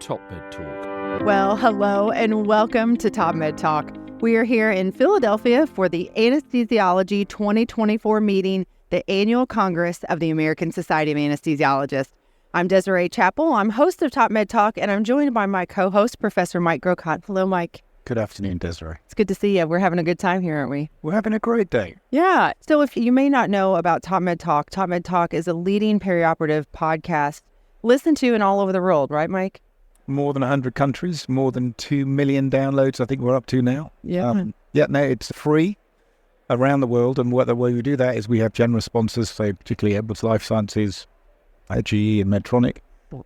TopMedTalk. Well, hello and welcome to TopMedTalk. We are here in Philadelphia for the Anesthesiology 2024 meeting, the annual Congress of the American Society of Anesthesiologists. I'm Desiree Chappell. I'm host of TopMedTalk, and I'm joined by my co-host, Professor Mike Grocott. Hello, Mike. Good afternoon, Desiree. It's good to see you. We're having a good time here, aren't we? We're having a great day. Yeah. So if you may not know about TopMedTalk, TopMedTalk is a leading perioperative podcast listened to in all over the world, right, Mike? More than 100 countries, more than 2 million downloads I think we're up to now. Yeah. No, it's free around the world. And the way we do that is we have generous sponsors, so particularly Edwards Life Sciences, GE and Medtronic.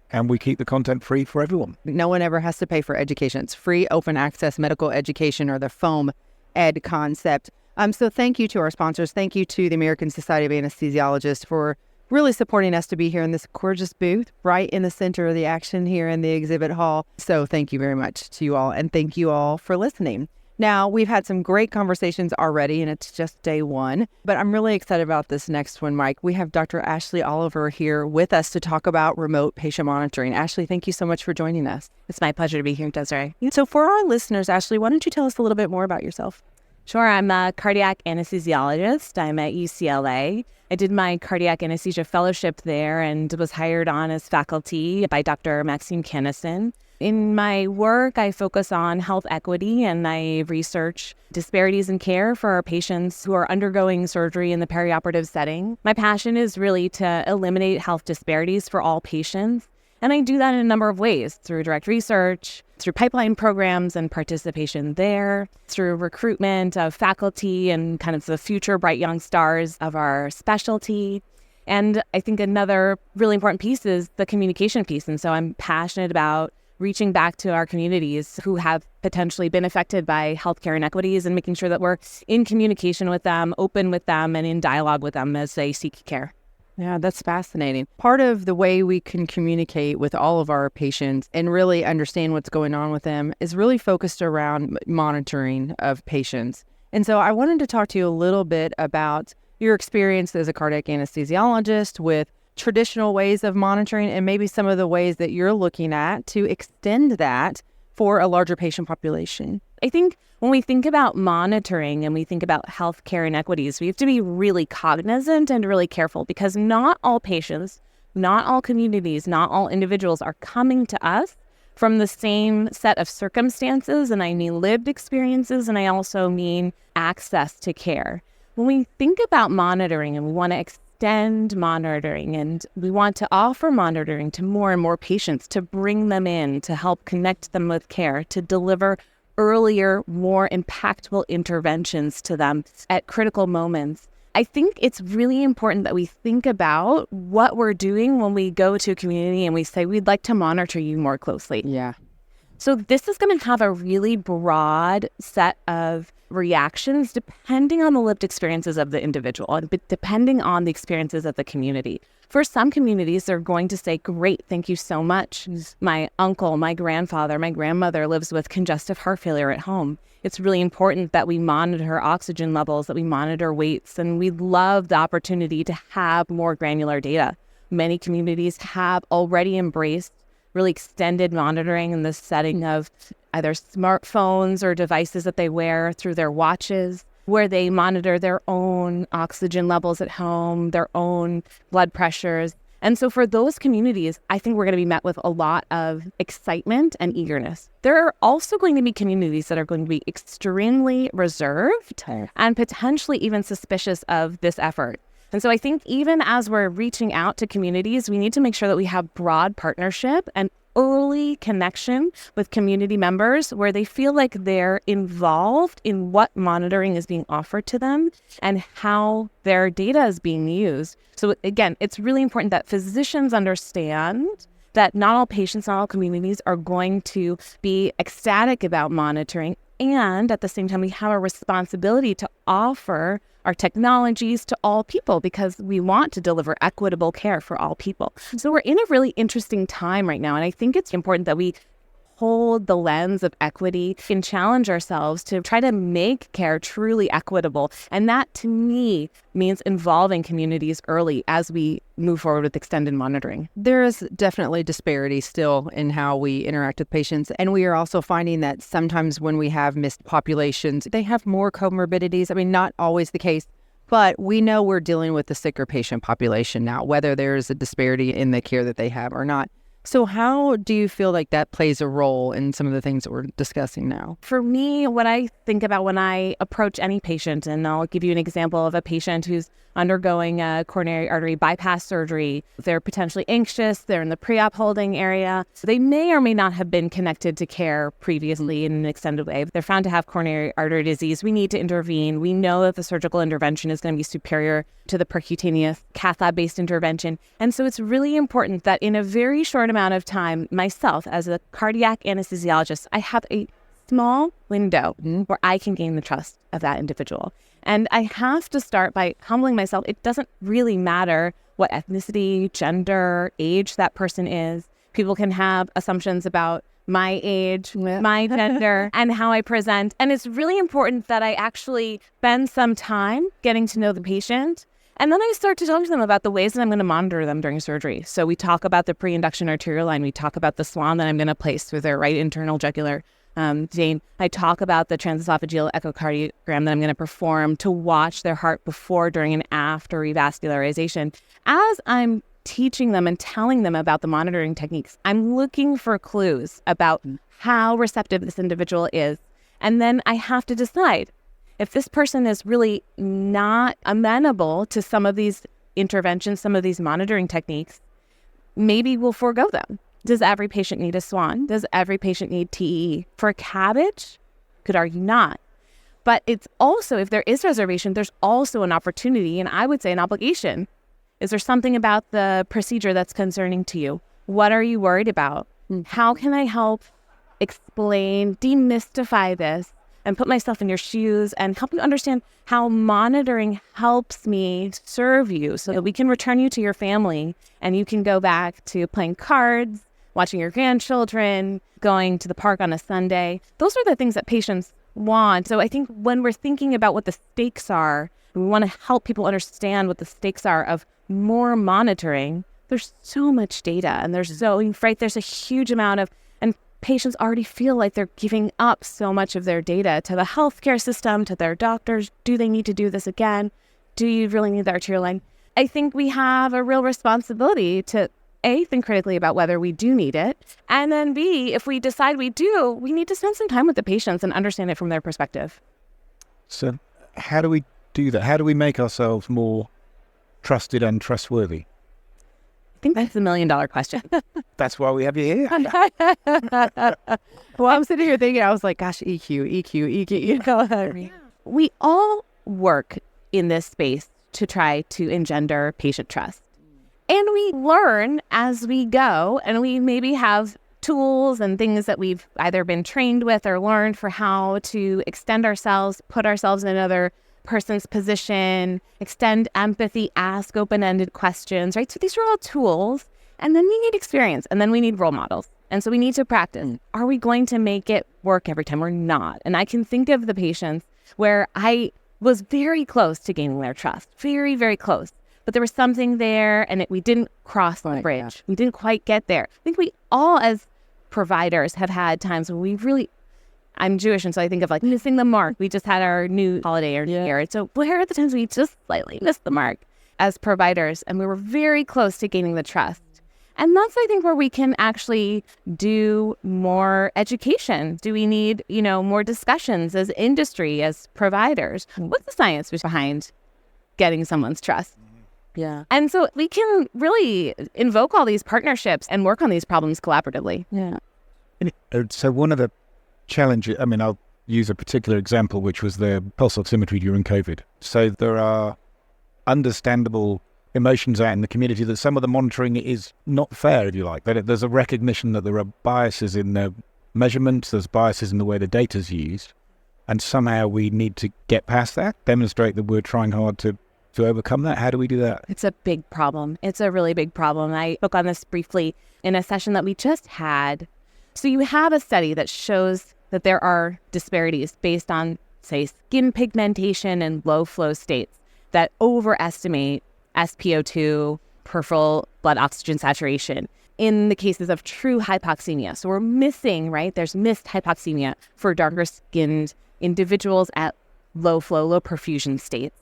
And we keep the content free for everyone. No one ever has to pay for education. It's free open access medical education, or the foam ed concept. So thank you to our sponsors. Thank you to the American Society of Anesthesiologists for really supporting us to be here in this gorgeous booth, right in the center of the action here in the exhibit hall. So thank you very much to you all, and thank you all for listening. Now, we've had some great conversations already, and it's just day one, but I'm really excited about this next one, Mike. We have Dr. Ashley Oliver here with us to talk about remote patient monitoring. Ashley, thank you so much for joining us. It's my pleasure to be here, Desiree. So for our listeners, Ashley, why don't you tell us a little bit more about yourself? Sure. I'm a cardiac anesthesiologist. I'm at UCLA. I did my cardiac anesthesia fellowship there and was hired on as faculty by Dr. Maxime Kennison. In my work, I focus on health equity, and I research disparities in care for our patients who are undergoing surgery in the perioperative setting. My passion is really to eliminate health disparities for all patients, and I do that in a number of ways: through direct research, through pipeline programs and participation there, through recruitment of faculty and kind of the future bright young stars of our specialty. And I think another really important piece is the communication piece. And so I'm passionate about reaching back to our communities who have potentially been affected by healthcare inequities and making sure that we're in communication with them, open with them, and in dialogue with them as they seek care. Yeah, that's fascinating. Part of the way we can communicate with all of our patients and really understand what's going on with them is really focused around monitoring of patients. And so I wanted to talk to you a little bit about your experience as a cardiac anesthesiologist with traditional ways of monitoring, and maybe some of the ways that you're looking at to extend that for a larger patient population. I think when we think about monitoring and we think about healthcare inequities, we have to be really cognizant and really careful, because not all patients, not all communities, not all individuals are coming to us from the same set of circumstances. And I mean lived experiences, and I also mean access to care. When we think about monitoring and we want to extend monitoring and we want to offer monitoring to more and more patients, to bring them in, to help connect them with care, to deliver earlier, more impactful interventions to them at critical moments, I think it's really important that we think about what we're doing when we go to a community and we say, we'd like to monitor you more closely. Yeah. So this is going to have a really broad set of reactions depending on the lived experiences of the individual and depending on the experiences of the community. For some communities, they're going to say, great, thank you so much. My uncle, my grandfather, my grandmother lives with congestive heart failure at home. It's really important that we monitor oxygen levels, that we monitor weights, and we love the opportunity to have more granular data. Many communities have already embraced really extended monitoring in the setting of either smartphones or devices that they wear through their watches, where they monitor their own oxygen levels at home, their own blood pressures. And so for those communities, I think we're going to be met with a lot of excitement and eagerness. There are also going to be communities that are going to be extremely reserved and potentially even suspicious of this effort. And so I think even as we're reaching out to communities, we need to make sure that we have broad partnership and early connection with community members where they feel like they're involved in what monitoring is being offered to them and how their data is being used. So again, it's really important that physicians understand that not all patients, not all communities are going to be ecstatic about monitoring. And at the same time, we have a responsibility to offer our technologies to all people because we want to deliver equitable care for all people. So we're in a really interesting time right now. And I think it's important that we hold the lens of equity and challenge ourselves to try to make care truly equitable. And that, to me, means involving communities early as we move forward with extended monitoring. There is definitely disparity still in how we interact with patients. And we are also finding that sometimes when we have missed populations, they have more comorbidities. I mean, not always the case, but we know we're dealing with the sicker patient population now, whether there's a disparity in the care that they have or not. So how do you feel like that plays a role in some of the things that we're discussing now? For me, what I think about when I approach any patient, and I'll give you an example of a patient who's undergoing a coronary artery bypass surgery. They're potentially anxious. They're in the pre-op holding area. They may or may not have been connected to care previously in an extended way. They're found to have coronary artery disease. We need to intervene. We know that the surgical intervention is going to be superior to the percutaneous cath lab-based intervention. And so it's really important that in a very short amount of time, myself as a cardiac anesthesiologist, I have a small window where I can gain the trust of that individual. And I have to start by humbling myself. It doesn't really matter what ethnicity, gender, age that person is. People can have assumptions about my age, my gender, and how I present. And it's really important that I actually spend some time getting to know the patient. And then I start to talk to them about the ways that I'm going to monitor them during surgery. So we talk about the pre-induction arterial line. We talk about the swan that I'm going to place through their right internal jugular vein. I talk about the transesophageal echocardiogram that I'm going to perform to watch their heart before, during, and after revascularization. As I'm teaching them and telling them about the monitoring techniques, I'm looking for clues about how receptive this individual is. And then I have to decide if this person is really not amenable to some of these interventions, some of these monitoring techniques, maybe we'll forego them. Does every patient need a swan? Does every patient need TEE? For a CABG, could argue not. But it's also, if there is reservation, there's also an opportunity, and I would say an obligation. Is there something about the procedure that's concerning to you? What are you worried about? How can I help explain, demystify this, and put myself in your shoes and help you understand how monitoring helps me serve you so that we can return you to your family and you can go back to playing cards, watching your grandchildren, going to the park on a Sunday. Those are the things that patients want. So I think when we're thinking about what the stakes are, we want to help people understand what the stakes are of more monitoring. There's so much data and there's a huge amount of, and patients already feel like they're giving up so much of their data to the healthcare system, to their doctors. Do they need to do this again? Do you really need the arterial line? I think we have a real responsibility to A, think critically about whether we do need it, and then B, if we decide we do, we need to spend some time with the patients and understand it from their perspective. So how do we do that? How do we make ourselves more trusted and trustworthy? I think that's $1 million question. That's why we have you here. Well, I'm sitting here thinking, I was like, gosh, EQ, you know what I mean? We all work in this space to try to engender patient trust. And we learn as we go, and we maybe have tools and things that we've either been trained with or learned for how to extend ourselves, put ourselves in another person's position, extend empathy, ask open-ended questions, right? So these are all tools. And then we need experience, and then we need role models. And so we need to practice. Are we going to make it work every time or not? And I can think of the patients where I was very close to gaining their trust, very, very close. But there was something there, and we didn't cross the bridge. Yeah. We didn't quite get there. I think we all, as providers, have had times when we really, I'm Jewish, and so I think of like missing the mark. We just had our new holiday or New Year. So where are the times we just slightly missed the mark as providers, and we were very close to gaining the trust? And that's, I think, where we can actually do more education. Do we need, more discussions as industry, as providers? What's the science behind getting someone's trust? Yeah. And so we can really invoke all these partnerships and work on these problems collaboratively. Yeah. So one of the challenges, I'll use a particular example, which was the pulse oximetry during COVID. So there are understandable emotions out in the community that some of the monitoring is not fair, if you like. That there's a recognition that there are biases in the measurements, there's biases in the way the data's used, and somehow we need to get past that, demonstrate that we're trying hard to overcome that. How do we do that? It's a big problem. It's a really big problem. I spoke on this briefly in a session that we just had So you have a study that shows that there are disparities based on, say, skin pigmentation and low flow states that overestimate SpO2, peripheral blood oxygen saturation, in the cases of true hypoxemia. So we're missing, right? There's missed hypoxemia for darker skinned individuals at low flow, low perfusion states.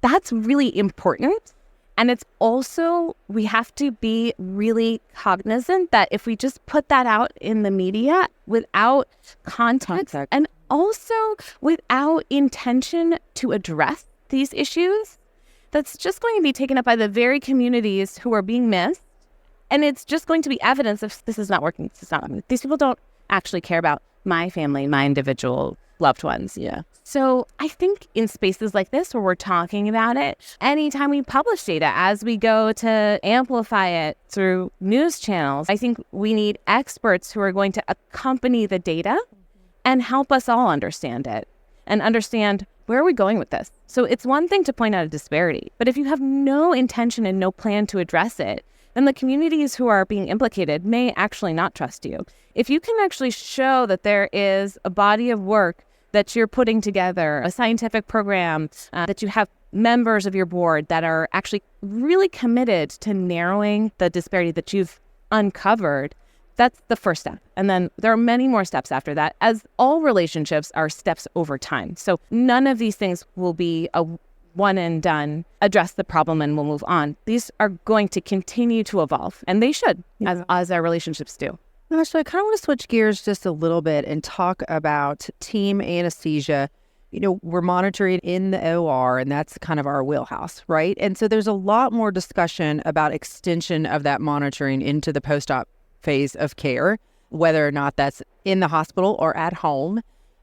That's really important. And it's also, we have to be really cognizant that if we just put that out in the media without context and also without intention to address these issues, that's just going to be taken up by the very communities who are being missed. And it's just going to be evidence of this is not working. This is not working. These people don't actually care about my family, my individual loved ones. Yeah. So I think in spaces like this where we're talking about it, anytime we publish data, as we go to amplify it through news channels, I think we need experts who are going to accompany the data and help us all understand it and understand where are we going with this. So it's one thing to point out a disparity, but if you have no intention and no plan to address it, then the communities who are being implicated may actually not trust you. If you can actually show that there is a body of work that you're putting together, a scientific program, that you have members of your board that are actually really committed to narrowing the disparity that you've uncovered, that's the first step. And then there are many more steps after that, as all relationships are steps over time. So none of these things will be a one and done, address the problem and we'll move on. These are going to continue to evolve, and they should, as our relationships do. Actually, I kind of want to switch gears just a little bit and talk about team anesthesia. You know, we're monitoring in the OR, and that's kind of our wheelhouse, right? And so there's a lot more discussion about extension of that monitoring into the post-op phase of care, whether or not that's in the hospital or at home.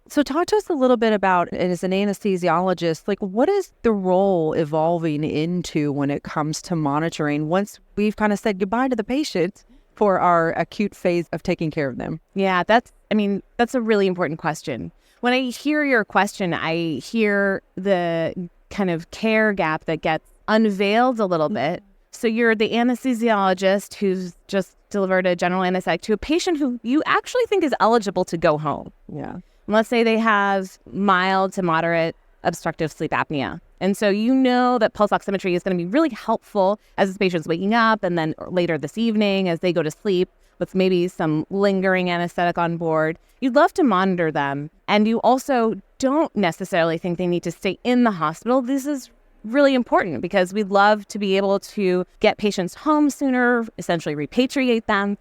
So talk to us a little bit about, as an anesthesiologist, like what is the role evolving into when it comes to monitoring once we've kind of said goodbye to the patient for our acute phase of taking care of them? Yeah, that's a really important question. When I hear your question, I hear the kind of care gap that gets unveiled a little bit. So you're the anesthesiologist who's just delivered a general anesthetic to a patient who you actually think is eligible to go home. Yeah. Let's say they have mild to moderate obstructive sleep apnea. And so you know that pulse oximetry is going to be really helpful as this patient's waking up, and then later this evening as they go to sleep with maybe some lingering anesthetic on board. You'd love to monitor them. And you also don't necessarily think they need to stay in the hospital. This is really important because we'd love to be able to get patients home sooner, essentially repatriate them.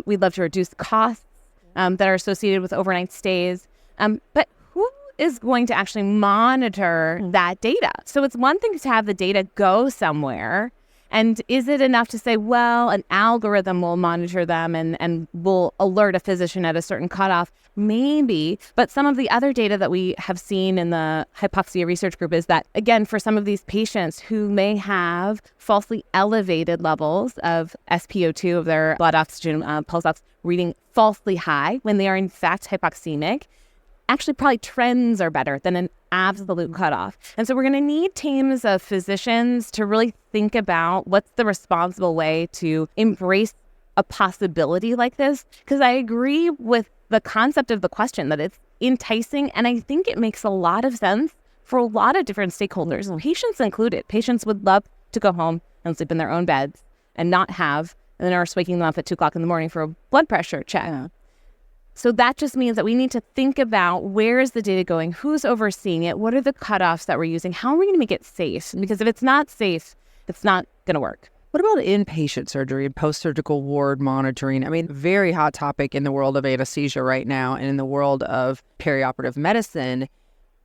We'd love to reduce costs that are associated with overnight stays. But who is going to actually monitor that data? So it's one thing to have the data go somewhere. And is it enough to say, well, an algorithm will monitor them and will alert a physician at a certain cutoff? Maybe. But some of the other data that we have seen in the hypoxia research group is that, again, for some of these patients who may have falsely elevated levels of SpO2, of their blood oxygen pulse ox reading falsely high when they are in fact hypoxemic, actually probably trends are better than an absolute cutoff. And so we're going to need teams of physicians to really think about what's the responsible way to embrace a possibility like this. Because I agree with the concept of the question that it's enticing, and I think it makes a lot of sense for a lot of different stakeholders, patients included. Patients would love to go home and sleep in their own beds and not have the nurse waking them up at 2 o'clock in the morning for a blood pressure check. Yeah. So that just means that we need to think about where is the data going, who's overseeing it, what are the cutoffs that we're using, how are we going to make it safe? Because if it's not safe, it's not going to work. What about inpatient surgery and post-surgical ward monitoring? I mean, very hot topic in the world of anesthesia right now and in the world of perioperative medicine.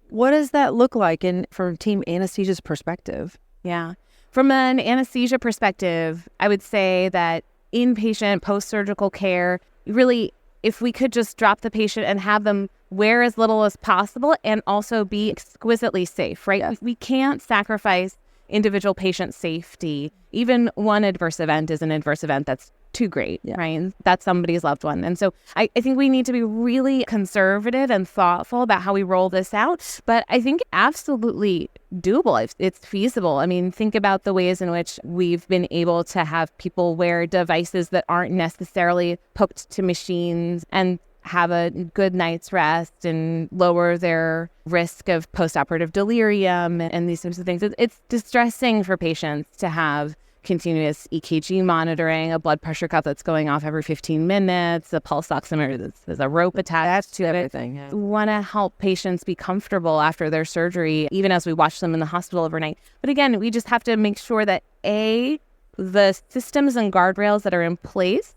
What does that look like from team anesthesia's perspective? Yeah. From an anesthesia perspective, I would say that inpatient post-surgical care, really, if we could just drop the patient and have them wear as little as possible and also be exquisitely safe, right? Yes. We can't sacrifice individual patient safety. Even one adverse event is an adverse event that's too great, right? That's somebody's loved one. And so I think we need to be really conservative and thoughtful about how we roll this out. But I think absolutely doable. It's feasible. I mean, think about the ways in which we've been able to have people wear devices that aren't necessarily hooked to machines and have a good night's rest and lower their risk of postoperative delirium and these types of things. It's distressing for patients to have continuous EKG monitoring, a blood pressure cuff that's going off every 15 minutes, a pulse oximeter there's a rope attached to everything. Yeah. We want to help patients be comfortable after their surgery, even as we watch them in the hospital overnight. But again, we just have to make sure that the systems and guardrails that are in place,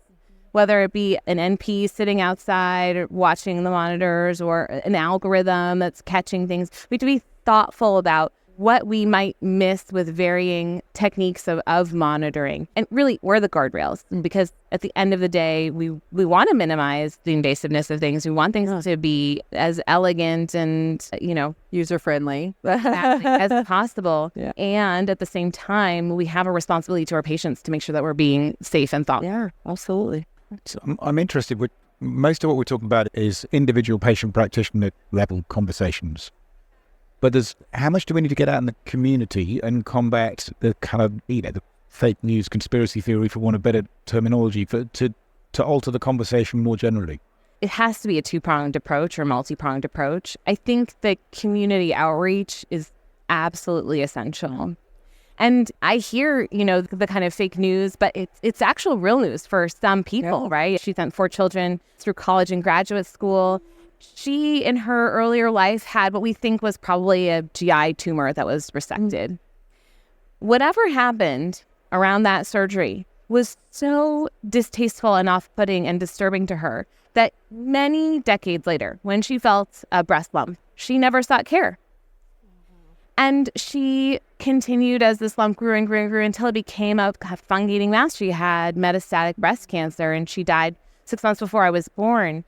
whether it be an NP sitting outside watching the monitors or an algorithm that's catching things, we have to be thoughtful about what we might miss with varying techniques of monitoring. And really, we're the guardrails, because at the end of the day, we want to minimize the invasiveness of things. We want things to be as elegant and, user-friendly as possible. Yeah. And at the same time, we have a responsibility to our patients to make sure that we're being safe and thoughtful. Yeah, absolutely. So I'm interested with most of what we're talking about is individual patient practitioner level conversations. But how much do we need to get out in the community and combat the kind of, the fake news, conspiracy theory, for want of better terminology, to alter the conversation more generally? It has to be a two-pronged approach or multi-pronged approach. I think the community outreach is absolutely essential. And I hear, the kind of fake news, but it's actual real news for some people, right? She sent 4 children through college and graduate school. She, in her earlier life, had what we think was probably a GI tumor that was resected. Whatever happened around that surgery was so distasteful and off-putting and disturbing to her that many decades later, when she felt a breast lump, she never sought care. And she continued as this lump grew and grew and grew until it became a fungating mass. She had metastatic breast cancer, and she died 6 months before I was born.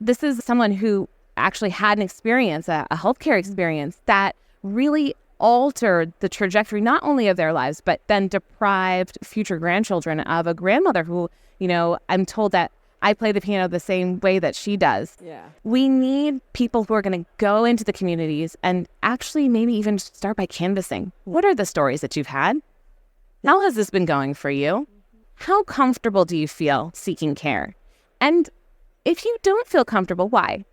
This is someone who actually had an experience, a healthcare experience that really altered the trajectory, not only of their lives, but then deprived future grandchildren of a grandmother who, I'm told that I play the piano the same way that she does. Yeah. We need people who are going to go into the communities and actually maybe even start by canvassing. What are the stories that you've had? How has this been going for you? How comfortable do you feel seeking care? And if you don't feel comfortable, why?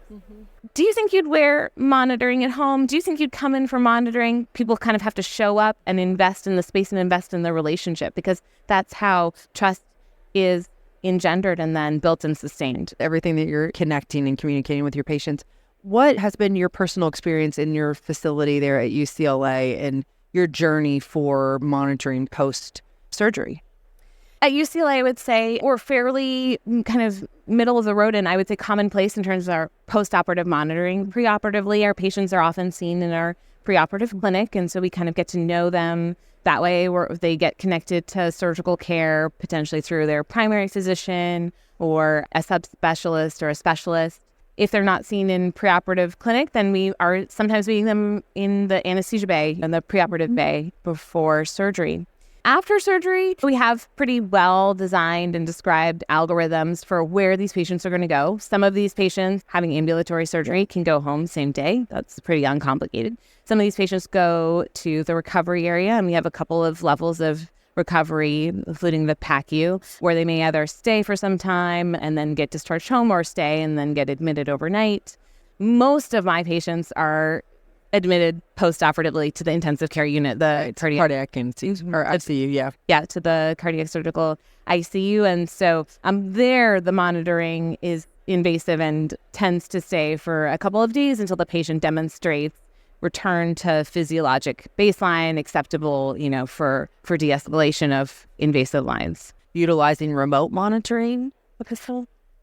Do you think you'd wear monitoring at home? Do you think you'd come in for monitoring? People kind of have to show up and invest in the space and invest in the relationship, because that's how trust is engendered and then built and sustained. Everything that you're connecting and communicating with your patients. What has been your personal experience in your facility there at UCLA and your journey for monitoring post-surgery? At UCLA, I would say we're fairly kind of middle of the road, and I would say commonplace in terms of our post-operative monitoring. Preoperatively, our patients are often seen in our preoperative clinic, and so we kind of get to know them that way, where they get connected to surgical care, potentially through their primary physician or a subspecialist or a specialist. If they're not seen in preoperative clinic, then we are sometimes meeting them in the anesthesia bay and the preoperative bay before surgery. After surgery, we have pretty well designed and described algorithms for where these patients are going to go. Some of these patients having ambulatory surgery can go home same day. That's pretty uncomplicated. Some of these patients go to the recovery area, and we have a couple of levels of recovery, including the PACU, where they may either stay for some time and then get discharged home, or stay and then get admitted overnight. Most of my patients are admitted post-operatively to the intensive care unit, the cardiac anesthesia, or ICU, to the cardiac surgical ICU. And so there, the monitoring is invasive and tends to stay for a couple of days until the patient demonstrates return to physiologic baseline, acceptable, for de-escalation of invasive lines. Utilizing remote monitoring?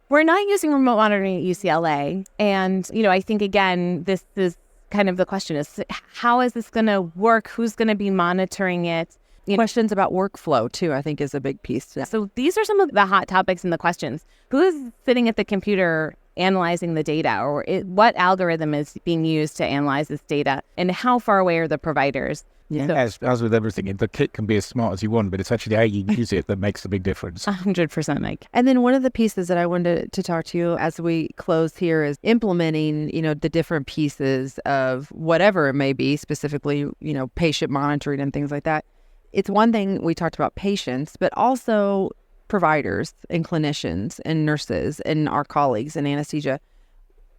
We're not using remote monitoring at UCLA. And, I think, again, this is kind of the question is, how is this going to work? Who's going to be monitoring it? Questions about workflow, too, I think is a big piece. So these are some of the hot topics and the questions. Who is sitting at the computer analyzing the data, or what algorithm is being used to analyze this data, and how far away are the providers? Yeah. As with everything, the kit can be as smart as you want, but it's actually how you use it that makes the big difference. 100%, Mike. And then one of the pieces that I wanted to talk to you as we close here is implementing, the different pieces of whatever it may be, specifically, patient monitoring and things like that. It's one thing we talked about patients, but also providers and clinicians and nurses and our colleagues in anesthesia.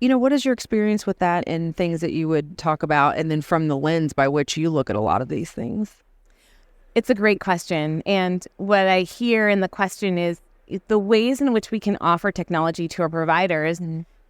What is your experience with that and things that you would talk about, and then from the lens by which you look at a lot of these things? It's a great question. And what I hear in the question is the ways in which we can offer technology to our providers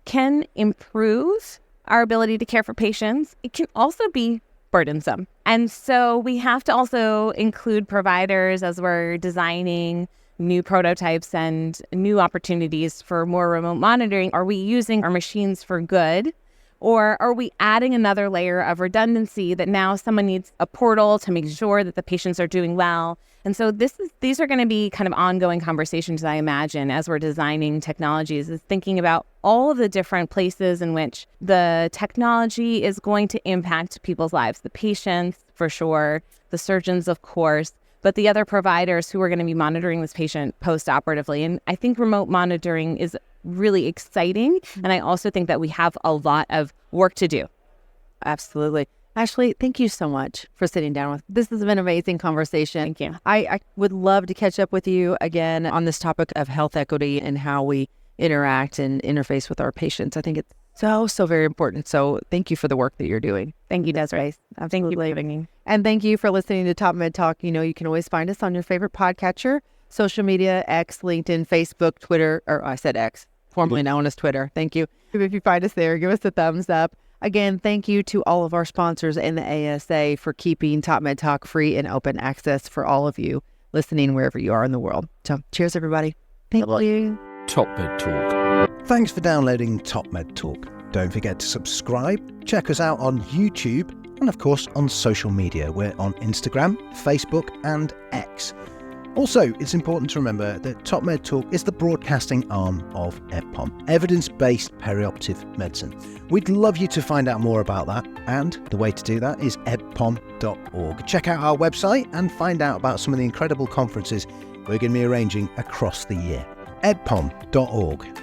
can improve our ability to care for patients. It can also be burdensome. And so we have to also include providers as we're designing new prototypes and new opportunities for more remote monitoring. Are we using our machines for good? Or are we adding another layer of redundancy that now someone needs a portal to make sure that the patients are doing well? And so these are going to be kind of ongoing conversations, I imagine, as we're designing technologies, is thinking about all of the different places in which the technology is going to impact people's lives. The patients, for sure, the surgeons, of course, but the other providers who are going to be monitoring this patient post-operatively. And I think remote monitoring is really exciting. And I also think that we have a lot of work to do. Absolutely. Ashley, thank you so much for sitting down with. This has been an amazing conversation. Thank you. I would love to catch up with you again on this topic of health equity and how we interact and interface with our patients. I think it's so very important. So thank you for the work that you're doing. Thank you, Desiree. Thank you for having me. And thank you for listening to TopMedTalk. You can always find us on your favorite podcatcher, social media, X, LinkedIn, Facebook, Twitter, or I said X, formerly known as Twitter. Thank you. If you find us there, give us a thumbs up. Again, thank you to all of our sponsors and the ASA for keeping TopMedTalk free and open access for all of you listening wherever you are in the world. So cheers, everybody. Thank you. TopMedTalk. Thanks for downloading TopMedTalk. Don't forget to subscribe, check us out on YouTube, and of course on social media. We're on Instagram, Facebook, and X. Also, it's important to remember that TopMedTalk is the broadcasting arm of EBPOM, evidence-based perioperative medicine. We'd love you to find out more about that, and the way to do that is ebpom.org. Check out our website and find out about some of the incredible conferences we're going to be arranging across the year. ebpom.org.